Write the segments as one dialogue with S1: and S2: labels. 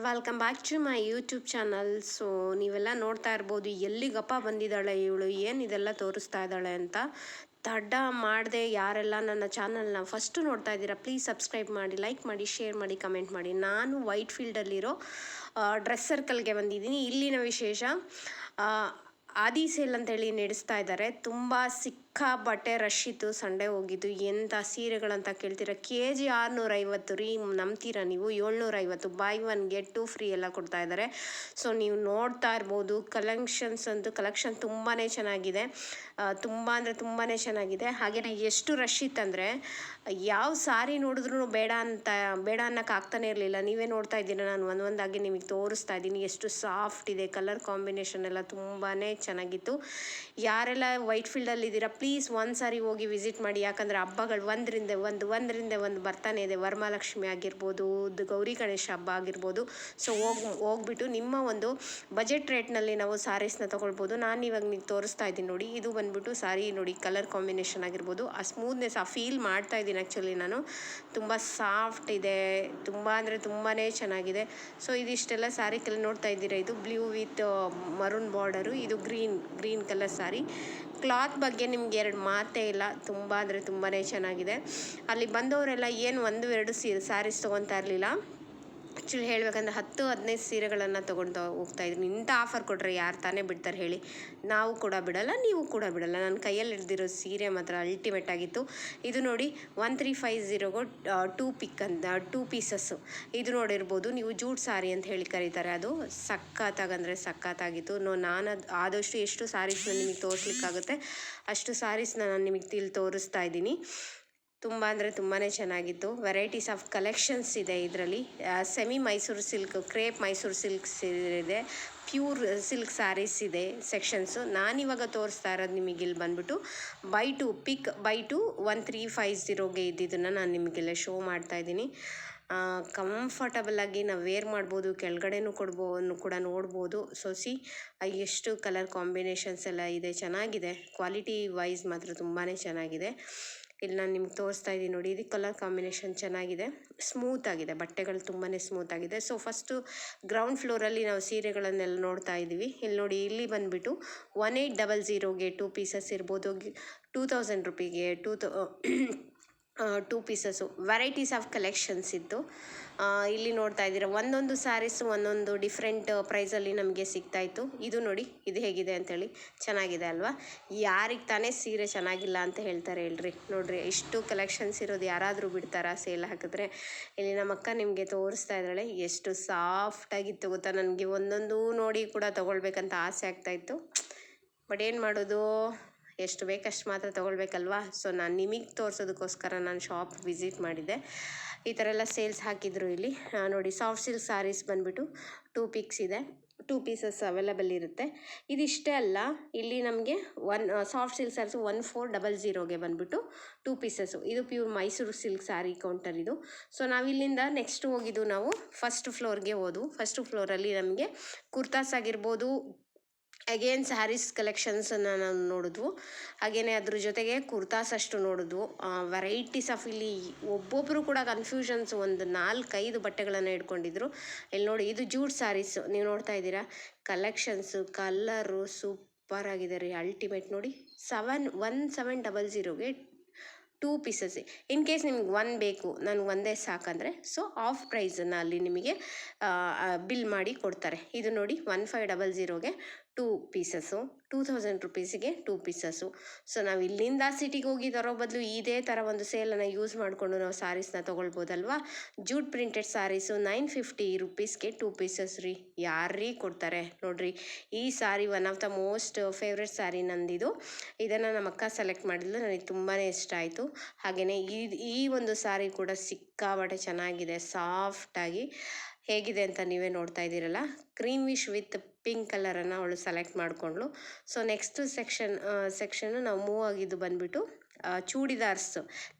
S1: Welcome back to my YouTube channel. So ನೀವೆಲ್ಲ ನೋಡ್ತಾ ಇರ್ಬೋದು ಎಲ್ಲಿಗಪ್ಪ ಬಂದಿದ್ದಾಳೆ ಇವಳು, ಏನು ಇದೆಲ್ಲ ತೋರಿಸ್ತಾ ಇದ್ದಾಳೆ ಅಂತ. ತಡ ಮಾಡದೆ ಯಾರೆಲ್ಲ ನನ್ನ ಚಾನಲ್ನ ಫಸ್ಟು ನೋಡ್ತಾ ಇದ್ದೀರಾ ಪ್ಲೀಸ್ ಸಬ್ಸ್ಕ್ರೈಬ್ ಮಾಡಿ, ಲೈಕ್ ಮಾಡಿ, ಶೇರ್ ಮಾಡಿ, ಕಮೆಂಟ್ ಮಾಡಿ. ನಾನು ವೈಟ್ ಫೀಲ್ಡಲ್ಲಿರೋ ಡ್ರೆಸ್ ಸರ್ಕಲ್ಗೆ ಬಂದಿದ್ದೀನಿ. ಇಲ್ಲಿನ ವಿಶೇಷ ಆದಿ ಸೇಲ್ ಅಂತೇಳಿ ನಡೆಸ್ತಾ ಇದ್ದಾರೆ. ತುಂಬ ಸಿಕ್ಕಾಪಟ್ಟೆ ರಶ್ ಇತ್ತು. ಸಂಡೇ ಹೋಗಿದ್ದು. ಎಂಥ ಸೀರೆಗಳಂತ ಕೇಳ್ತೀರಾ, KG 650 ರೀ. ನಂಬ್ತೀರಾ ನೀವು? 750 buy one get two free ಎಲ್ಲ ಕೊಡ್ತಾ ಇದ್ದಾರೆ. ಸೊ ನೀವು ನೋಡ್ತಾ ಇರ್ಬೋದು ಕಲೆಕ್ಷನ್ ತುಂಬಾ ಚೆನ್ನಾಗಿದೆ. ತುಂಬ ಅಂದರೆ ತುಂಬಾ ಚೆನ್ನಾಗಿದೆ. ಹಾಗೆಯೇ ಎಷ್ಟು ರಶ್ ಇತ್ತಂದರೆ ಯಾವ ಸಾರಿ ನೋಡಿದ್ರೂ ಬೇಡ ಅನ್ನೋಕೆ ಆಗ್ತಾನೆ ಇರಲಿಲ್ಲ. ನೀವೇ ನೋಡ್ತಾ ಇದ್ದೀರಾ, ನಾನು ಒಂದೊಂದಾಗಿ ನಿಮಗೆ ತೋರಿಸ್ತಾ ಇದ್ದೀನಿ. ಎಷ್ಟು ಸಾಫ್ಟ್ ಇದೆ, ಕಲರ್ ಕಾಂಬಿನೇಷನ್ ಎಲ್ಲ ತುಂಬಾ ಚೆನ್ನಾಗಿತ್ತು. ಯಾರೆಲ್ಲ ವೈಟ್ ಫೀಲ್ಡಲ್ಲಿ ಇದ್ದೀರಾ ಪ್ಲೀಸ್ ಒಂದು ಸಾರಿ ಹೋಗಿ ವಿಸಿಟ್ ಮಾಡಿ. ಯಾಕಂದರೆ ಹಬ್ಬಗಳು ಒಂದರಿಂದ ಒಂದು ಬರ್ತಾನೆ ಇದೆ. ವರಮಹಾಲಕ್ಷ್ಮಿ ಆಗಿರ್ಬೋದು, ಗೌರಿ ಗಣೇಶ ಹಬ್ಬ ಆಗಿರ್ಬೋದು. ಸೊ ಹೋಗ್ಬಿಟ್ಟು ನಿಮ್ಮ ಒಂದು ಬಜೆಟ್ ರೇಟ್ನಲ್ಲಿ ನಾವು ಸಾರೀಸ್ನ ತೊಗೊಳ್ಬೋದು. ನಾನು ಇವಾಗ ನೀವು ತೋರಿಸ್ತಾ ಇದ್ದೀನಿ ನೋಡಿ. ಇದು ಬಂದ್ಬಿಟ್ಟು ಸಾರಿ ನೋಡಿ, ಕಲರ್ ಕಾಂಬಿನೇಷನ್ ಆಗಿರ್ಬೋದು, ಆ ಸ್ಮೂತ್ನೆಸ್ ಆ ಫೀಲ್ ಮಾಡ್ತಾ ಇದ್ದೀನಿ. ಆ್ಯಕ್ಚುಲಿ ನಾನು ತುಂಬ ಸಾಫ್ಟ್ ಇದೆ, ತುಂಬ ಅಂದರೆ ತುಂಬಾ ಚೆನ್ನಾಗಿದೆ. ಸೊ ಇದಿಷ್ಟೆಲ್ಲ ಸಾರಿ ನೋಡ್ತಾ ಇದ್ದೀರಾ. ಇದು ಬ್ಲೂ ವಿತ್ ಮರೂನ್ ಬಾರ್ಡರು, ಇದು ಗ್ರೀನ್ ಕಲರ್ ಸಾರಿ. ಕ್ಲಾತ್ ಬಗ್ಗೆ ನಿಮ್ಗೆ ಎರಡು ಮಾತೇ ಇಲ್ಲ, ತುಂಬ ಅಂದರೆ ತುಂಬಾ ಚೆನ್ನಾಗಿದೆ. ಅಲ್ಲಿ ಬಂದವರೆಲ್ಲ ಏನು 1-2 ಸ್ಯಾರೀಸ್ ತೊಗೊತಾ ಇರಲಿಲ್ಲ. ಆ್ಯಕ್ಚುಲಿ ಹೇಳಬೇಕಂದ್ರೆ 10-15 ಸೀರೆಗಳನ್ನು ತೊಗೊಂಡು ಹೋಗ್ತಾ ಇದ್ದೀನಿ. ಇಂಥ ಆಫರ್ ಕೊಟ್ಟರೆ ಯಾರು ತಾನೇ ಬಿಡ್ತಾರೆ ಹೇಳಿ? ನಾವು ಕೂಡ ಬಿಡಲ್ಲ, ನೀವು ಕೂಡ ಬಿಡಲ್ಲ. ನನ್ನ ಕೈಯಲ್ಲಿ ಹಿಡ್ದಿರೋ ಸೀರೆ ಮಾತ್ರ ಅಲ್ಟಿಮೇಟ್ ಆಗಿತ್ತು. ಇದು ನೋಡಿ 1350ಗೆ 2 ಪೀಸಸ್ಸು. ಇದು ನೋಡಿರ್ಬೋದು ನೀವು, ಜೂಟ್ ಸಾರಿ ಅಂತ ಹೇಳಿ ಕರೀತಾರೆ. ಅದು ಸಖತ್ತಾಗಂದರೆ ಸಖತ್ತಾಗಿತ್ತು. ನಾನು ಆದಷ್ಟು ಎಷ್ಟು ಸಾರೀಸ್ನ ನಿಮಗೆ ತೋರಿಸ್ಲಿಕ್ಕಾಗುತ್ತೆ ಅಷ್ಟು ಸಾರೀಸ್ನ ನಾನು ನಿಮಗೆ ತೋರಿಸ್ತಾ ಇದ್ದೀನಿ. ತುಂಬ ಅಂದರೆ ತುಂಬಾ ಚೆನ್ನಾಗಿತ್ತು. ವೆರೈಟೀಸ್ ಆಫ್ ಕಲೆಕ್ಷನ್ಸ್ ಇದೆ ಇದರಲ್ಲಿ. Semi Mysuru silk, crepe Mysuru silks ಇದೆ, ಪ್ಯೂರ್ ಸಿಲ್ಕ್ ಸ್ಯಾರೀಸ್ ಇದೆ ಸೆಕ್ಷನ್ಸು. ನಾನಿವಾಗ ತೋರಿಸ್ತಾ ಇರೋದು ನಿಮಗೆ ಇಲ್ಲಿ ಬಂದ್ಬಿಟ್ಟು ಬೈ ಟು 1350ಗೆ ಇದ್ದಿದ್ದನ್ನು ನಾನು ನಿಮಗೆಲ್ಲ ಶೋ ಮಾಡ್ತಾ ಇದ್ದೀನಿ. ಕಂಫರ್ಟಬಲಾಗಿ ನಾವು ವೇರ್ ಮಾಡ್ಬೋದು, ಕೆಳಗಡೆನೂ ಕೂಡ ನೋಡ್ಬೋದು. ಸೊ ಎಷ್ಟು ಕಲರ್ ಕಾಂಬಿನೇಷನ್ಸ್ ಎಲ್ಲ ಇದೆ, ಚೆನ್ನಾಗಿದೆ. ಕ್ವಾಲಿಟಿ ವೈಸ್ ಮಾತ್ರ ತುಂಬಾ ಚೆನ್ನಾಗಿದೆ. ಇಲ್ಲಿ ನಾನು ನಿಮ್ಗೆ ತೋರಿಸ್ತಾ ಇದ್ದೀನಿ ನೋಡಿ. ಇದು ಕಲರ್ ಕಾಂಬಿನೇಷನ್ ಚೆನ್ನಾಗಿದೆ, ಸ್ಮೂತ್ ಆಗಿದೆ, ಬಟ್ಟೆಗಳು ತುಂಬಾ ಸ್ಮೂತ್ ಆಗಿದೆ. ಸೊ ಫಸ್ಟು ಗ್ರೌಂಡ್ ಫ್ಲೋರಲ್ಲಿ ನಾವು ಸೀರೆಗಳನ್ನೆಲ್ಲ ನೋಡ್ತಾ ಇದ್ದೀವಿ. ಇಲ್ಲಿ ನೋಡಿ, ಇಲ್ಲಿ ಬಂದುಬಿಟ್ಟು 1800ಗೆ 2 ಪೀಸಸ್ ಇರ್ಬೋದು, 2000 ರುಪೀಗೆ 2 ಪೀಸಸ್ಸು. ವೆರೈಟೀಸ್ ಆಫ್ ಕಲೆಕ್ಷನ್ಸ್ ಇತ್ತು. ಇಲ್ಲಿ ನೋಡ್ತಾ ಇದ್ದೀರಾ, ಒಂದೊಂದು ಸ್ಯಾರೀಸು ಒಂದೊಂದು ಡಿಫ್ರೆಂಟ್ ಪ್ರೈಸಲ್ಲಿ ನಮಗೆ ಸಿಗ್ತಾಯಿತ್ತು. ಇದು ನೋಡಿ, ಇದು ಹೇಗಿದೆ ಅಂಥೇಳಿ, ಚೆನ್ನಾಗಿದೆ ಅಲ್ವಾ? ಯಾರಿಗೆ ತಾನೇ ಸೀರೆ ಚೆನ್ನಾಗಿಲ್ಲ ಅಂತ ಹೇಳ್ತಾರೆ ಹೇಳ್ರಿ? ನೋಡಿರಿ, ಇಷ್ಟು ಕಲೆಕ್ಷನ್ಸ್ ಇರೋದು ಯಾರಾದರೂ ಬಿಡ್ತಾರಾ ಸೇಲ್ ಹಾಕಿದ್ರೆ? ಇಲ್ಲಿ ನಮ್ಮ ಅಕ್ಕ ನಿಮಗೆ ತೋರಿಸ್ತಾ ಇದ್ದಾಳೆ. ಎಷ್ಟು ಸಾಫ್ಟಾಗಿತ್ತು ಗೊತ್ತಾ? ನನಗೆ ಒಂದೊಂದು ನೋಡಿ ಕೂಡ ತೊಗೊಳ್ಬೇಕಂತ ಆಸೆ ಆಗ್ತಾಯಿತ್ತು. ಬಟ್ ಏನು ಮಾಡೋದು, ಎಷ್ಟು ಬೇಕಷ್ಟು ಮಾತ್ರ ತೊಗೊಳ್ಬೇಕಲ್ವಾ? ಸೊ ನಾನು ನಿಮಗೆ ತೋರಿಸೋದಕ್ಕೋಸ್ಕರ ನಾನು ಶಾಪ್ ವಿಸಿಟ್ ಮಾಡಿದ್ದೆ. ಈ ಥರ ಎಲ್ಲ ಸೇಲ್ಸ್ ಹಾಕಿದ್ರು ಇಲ್ಲಿ ನೋಡಿ. ಸಾಫ್ಟ್ ಸಿಲ್ಕ್ ಸ್ಯಾರೀಸ್ ಬಂದುಬಿಟ್ಟು 2 ಪಿಕ್ಸ್ ಇದೆ, 2 ಪೀಸಸ್ ಅವೈಲಬಲ್ ಇರುತ್ತೆ. ಇದಿಷ್ಟೇ ಅಲ್ಲ, ಇಲ್ಲಿ ನಮಗೆ ಸಾಫ್ಟ್ ಸಿಲ್ಕ್ ಸ್ಯಾರೀಸು 1400ಗೆ ಬಂದುಬಿಟ್ಟು 2 ಪೀಸಸ್ಸು. ಇದು pure Mysuru silk sari counter ಇದು. ಸೊ ನಾವಿಲ್ಲಿಂದ ನೆಕ್ಸ್ಟ್ ಹೋಗಿದ್ದು ನಾವು ಫಸ್ಟ್ ಫ್ಲೋರ್ಗೆ ಹೋದ್ವು. ಫಸ್ಟ್ ಫ್ಲೋರಲ್ಲಿ ನಮಗೆ ಕುರ್ತಾಸ್ ಆಗಿರ್ಬೋದು, ಅಗೇನ್ ಸ್ಯಾರೀಸ್ ಕಲೆಕ್ಷನ್ಸನ್ನು ನಾವು ನೋಡಿದ್ವು. ಹಾಗೆಯೇ ಅದ್ರ ಜೊತೆಗೆ ಕುರ್ತಾಸ್ ಅಷ್ಟು ನೋಡಿದ್ವು. ವೆರೈಟೀಸ್ ಆಫ್, ಇಲ್ಲಿ ಒಬ್ಬೊಬ್ಬರು ಕೂಡ ಕನ್ಫ್ಯೂಷನ್ಸ್, ಒಂದು 4-5 ಬಟ್ಟೆಗಳನ್ನು ಇಟ್ಕೊಂಡಿದ್ರು. ಇಲ್ಲಿ ನೋಡಿ, ಇದು ಜೂಟ್ ಸ್ಯಾರೀಸು ನೀವು ನೋಡ್ತಾ ಇದ್ದೀರಾ. ಕಲೆಕ್ಷನ್ಸು, ಕಲ್ಲರು ಸೂಪರ್ ಆಗಿದೆ ರೀ, ಅಲ್ಟಿಮೇಟ್ ನೋಡಿ. 1700ಗೆ 2 ಪೀಸಸ್. ಇನ್ ಕೇಸ್ ನಿಮ್ಗೆ 1 ಬೇಕು, ನನಗೆ ಒಂದೇ ಸಾಕಂದರೆ ಸೊ ಆಫ್ ಪ್ರೈಸನ್ನು ಅಲ್ಲಿ ನಿಮಗೆ ಬಿಲ್ ಮಾಡಿ ಕೊಡ್ತಾರೆ. ಇದು ನೋಡಿ 1500ಗೆ 2 ಪೀಸಸ್ಸು, 2000 ರುಪೀಸಿಗೆ 2 ಪೀಸಸ್ಸು. ಸೊ ನಾವು ಇಲ್ಲಿಂದ ಸಿಟಿಗೆ ಹೋಗಿ ತರೋ ಬದಲು ಇದೇ ಥರ ಒಂದು ಸೇಲನ್ನು ಯೂಸ್ ಮಾಡಿಕೊಂಡು ನಾವು ಸ್ಯಾರೀಸ್ನ ತೊಗೊಳ್ಬೋದಲ್ವಾ? ಜೂಟ್ ಪ್ರಿಂಟೆಡ್ ಸ್ಯಾರೀಸು 950 ರುಪೀಸ್ಗೆ 2 ಪೀಸಸ್ ರೀ. ಯಾರೀ ಕೊಡ್ತಾರೆ ನೋಡಿರಿ. ಈ sari one of the most favourite sari ನಂದಿದು. ಇದನ್ನು ನಮ್ಮ ಅಕ್ಕ ಸೆಲೆಕ್ಟ್ ಮಾಡಿದ್ಲು, ನನಗೆ ತುಂಬಾ ಇಷ್ಟ ಆಯಿತು. ಹಾಗೆಯೇ ಈ ಒಂದು ಸ್ಯಾರಿ ಕೂಡ ಸಿಕ್ಕಾಪಟ್ಟೆ ಚೆನ್ನಾಗಿದೆ, ಸಾಫ್ಟಾಗಿ ಹೇಗಿದೆ ಅಂತ ನೀವೇ ನೋಡ್ತಾ ಇದ್ದೀರಲ್ಲ. ಕ್ರೀಮಿಶ್ ವಿತ್ ಪಿಂಕ್ ಕಲರನ್ನು ಅವಳು ಸೆಲೆಕ್ಟ್ ಮಾಡಿಕೊಂಡ್ಳು. ಸೊ ನೆಕ್ಸ್ಟ್ ಸೆಕ್ಷನ್ನು ನಾವು ಮೂವ್ ಆಗಿದ್ದು ಬಂದುಬಿಟ್ಟು ಚೂಡಿದಾರ್ಸ್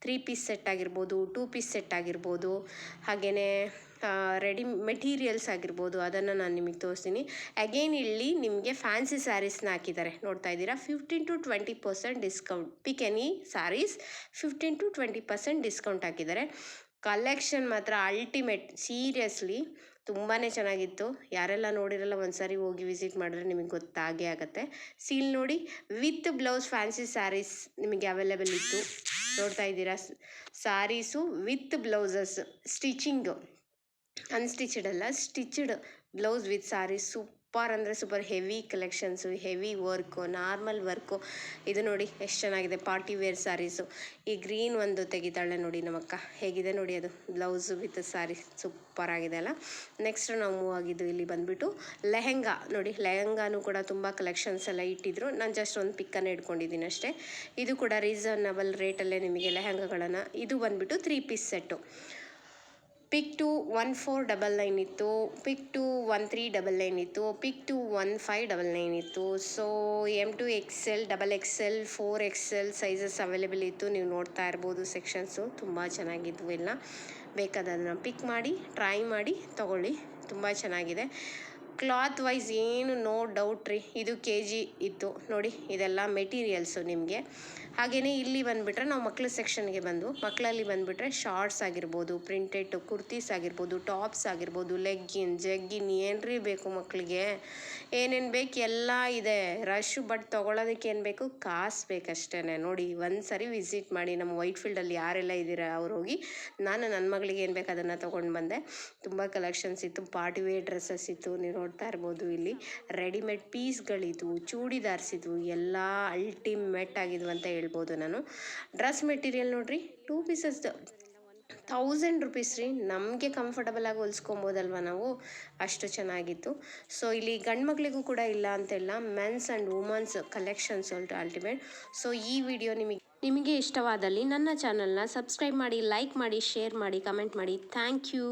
S1: 3 ಪೀಸ್ ಸೆಟ್ ಆಗಿರ್ಬೋದು, 2 ಪೀಸ್ ಸೆಟ್ ಆಗಿರ್ಬೋದು, ಹಾಗೆಯೇ ರೆಡಿ ಮೆಟೀರಿಯಲ್ಸ್ ಆಗಿರ್ಬೋದು, ಅದನ್ನು ನಾನು ನಿಮಗೆ ತೋರಿಸ್ತೀನಿ. ಅಗೇನ್ ಇಲ್ಲಿ ನಿಮಗೆ ಫ್ಯಾನ್ಸಿ ಸ್ಯಾರೀಸ್ನ ಹಾಕಿದ್ದಾರೆ, ನೋಡ್ತಾ ಇದ್ದೀರಾ. 15-20% discount. Pick any saris 15-20% discount ಹಾಕಿದ್ದಾರೆ. ಕಲೆಕ್ಷನ್ ಮಾತ್ರ ಅಲ್ಟಿಮೇಟ್, ಸೀರಿಯಸ್ಲಿ ತುಂಬಾ ಚೆನ್ನಾಗಿತ್ತು. ಯಾರೆಲ್ಲ ನೋಡಿರಲ್ಲ ಒಂದ್ಸರಿ ಹೋಗಿ ವಿಸಿಟ್ ಮಾಡಿದ್ರೆ ನಿಮಗೆ ಗೊತ್ತಾಗೇ ಆಗುತ್ತೆ. ಸೀಲ್ ನೋಡಿ, ವಿತ್ ಬ್ಲೌಸ್ ಫ್ಯಾನ್ಸಿ ಸ್ಯಾರೀಸ್ ನಿಮಗೆ ಅವೈಲೇಬಲ್ ಇತ್ತು. ನೋಡ್ತಾ ಇದ್ದೀರಾ, saris with blouses, stitching unstitched ಅಲ್ಲ, stitched blouse with sari. Super ಅಂದರೆ super, heavy collections, heavy work, normal work. ಇದು ನೋಡಿ ಎಷ್ಟು ಚೆನ್ನಾಗಿದೆ, ಪಾರ್ಟಿ ವೇರ್ ಸ್ಯಾರೀಸು. ಈ ಗ್ರೀನ್ ಒಂದು ತೆಗಿತಾಳೆ ನೋಡಿ ನಮ್ಮಕ್ಕ, ಹೇಗಿದೆ ನೋಡಿ ಅದು ಬ್ಲೌಸು ವಿತ್ ಸ್ಯಾರಿ, ಸೂಪರ್ ಆಗಿದೆ ಅಲ್ಲ. ನೆಕ್ಸ್ಟ್ ನಾವು ಮೂವ್ ಆಗಿದ್ದು ಇಲ್ಲಿ ಬಂದುಬಿಟ್ಟು ಲೆಹೆಂಗಾ ನೋಡಿ. ಲೆಹೆಂಗಾನು ಕೂಡ ತುಂಬ ಕಲೆಕ್ಷನ್ಸ್ ಎಲ್ಲ ಇಟ್ಟಿದ್ರು. ನಾನು ಜಸ್ಟ್ ಒಂದು ಪಿಕ್ಕನ್ನು ಇಟ್ಕೊಂಡಿದ್ದೀನಿ ಅಷ್ಟೇ. ಇದು ಕೂಡ ರೀಸನಬಲ್ ರೇಟಲ್ಲೇ ನಿಮಗೆ ಲೆಹೆಂಗಾಗಳನ್ನು. ಇದು ಬಂದುಬಿಟ್ಟು 3 ಪೀಸ್ ಸೆಟ್ಟು. ಪಿಕ್ ಟು 1499 ಇತ್ತು, ಪಿಕ್ ಟು 1399 ಇತ್ತು, ಪಿಕ್ ಟು 1599 ಇತ್ತು. So M2XL, XXL, 4XL sizes available ಇತ್ತು. ನೀವು ನೋಡ್ತಾ ಇರ್ಬೋದು, ಸೆಕ್ಷನ್ಸು ತುಂಬ ಚೆನ್ನಾಗಿದ್ವು ಎಲ್ಲ. ಬೇಕಾದದನ್ನು ಪಿಕ್ ಮಾಡಿ ಟ್ರೈ ಮಾಡಿ ತೊಗೊಳ್ಳಿ, ತುಂಬ ಚೆನ್ನಾಗಿದೆ. ಕ್ಲಾತ್ ವೈಸ್ ಏನು ನೋ ಡೌಟ್ ರೀ, ಇದು KG ಇತ್ತು ನೋಡಿ. ಇದೆಲ್ಲ ಮೆಟೀರಿಯಲ್ಸು ನಿಮಗೆ. ಹಾಗೆಯೇ ಇಲ್ಲಿ ಬಂದುಬಿಟ್ರೆ ನಾವು ಮಕ್ಳ ಸೆಕ್ಷನ್ಗೆ ಬಂದು, ಮಕ್ಕಳಲ್ಲಿ ಬಂದುಬಿಟ್ರೆ ಶಾರ್ಟ್ಸ್ ಆಗಿರ್ಬೋದು, ಪ್ರಿಂಟೆಡ್ ಕುರ್ತೀಸ್ ಆಗಿರ್ಬೋದು, ಟಾಪ್ಸ್ ಆಗಿರ್ಬೋದು, ಲೆಗ್ಗಿನ್ ಜಗ್ಗಿನ್ ಏನ್ರಿ ಬೇಕು ಮಕ್ಕಳಿಗೆ, ಏನೇನು ಬೇಕು ಎಲ್ಲ ಇದೆ. ರಶ್, ಬಟ್ ತೊಗೊಳೋದಕ್ಕೆ ಏನು ಬೇಕು, ಕಾಸು ಬೇಕಷ್ಟೇ. ನೋಡಿ ಒಂದು ಸರಿ ವಿಸಿಟ್ ಮಾಡಿ, ನಮ್ಮ ವೈಟ್ ಫೀಲ್ಡಲ್ಲಿ ಯಾರೆಲ್ಲ ಇದ್ದೀರಾ ಅವ್ರು ಹೋಗಿ. ನಾನು ನನ್ನ ಮಗಳಿಗೆ ಏನು ಬೇಕು ಅದನ್ನು ತೊಗೊಂಡು ಬಂದೆ. ತುಂಬ ಕಲೆಕ್ಷನ್ಸ್ ಇತ್ತು, ಪಾರ್ಟಿ ವೇರ್ ಡ್ರೆಸ್ಸಸ್ ಇತ್ತು. ನೀವು ನೋಡ್ತಾ ಇರ್ಬೋದು, ಇಲ್ಲಿ ರೆಡಿಮೇಡ್ ಪೀಸ್ಗಳಿದ್ವು, ಚೂಡಿದಾರ್ಸ್ ಇದ್ವು, ಎಲ್ಲ ಅಲ್ಟಿಮೇಟ್ ಆಗಿದ್ವು ಅಂತ ಹೇಳ್ಬೋದು ನಾನು. ಡ್ರೆಸ್ ಮೆಟೀರಿಯಲ್ ನೋಡ್ರಿ, 2 ಪೀಸಸ್ 1000 ರುಪೀಸ್ ರೀ. ನಮಗೆ ಕಂಫರ್ಟಬಲ್ ಆಗಿ ಹೊಲ್ಸ್ಕೊಬೋದಲ್ವ ನಾವು, ಅಷ್ಟು ಚೆನ್ನಾಗಿತ್ತು. ಸೊ ಇಲ್ಲಿ ಗಂಡು ಮಕ್ಕಳಿಗೂ ಕೂಡ ಇಲ್ಲ ಅಂತೆಲ್ಲ, men's and women's collections ultimate. So ಈ ವಿಡಿಯೋ ನಿಮಗೆ ಇಷ್ಟವಾದಲ್ಲಿ ನನ್ನ ಚಾನಲ್ನ ಸಬ್ಸ್ಕ್ರೈಬ್ ಮಾಡಿ, ಲೈಕ್ ಮಾಡಿ, ಶೇರ್ ಮಾಡಿ, ಕಮೆಂಟ್ ಮಾಡಿ. Thank you.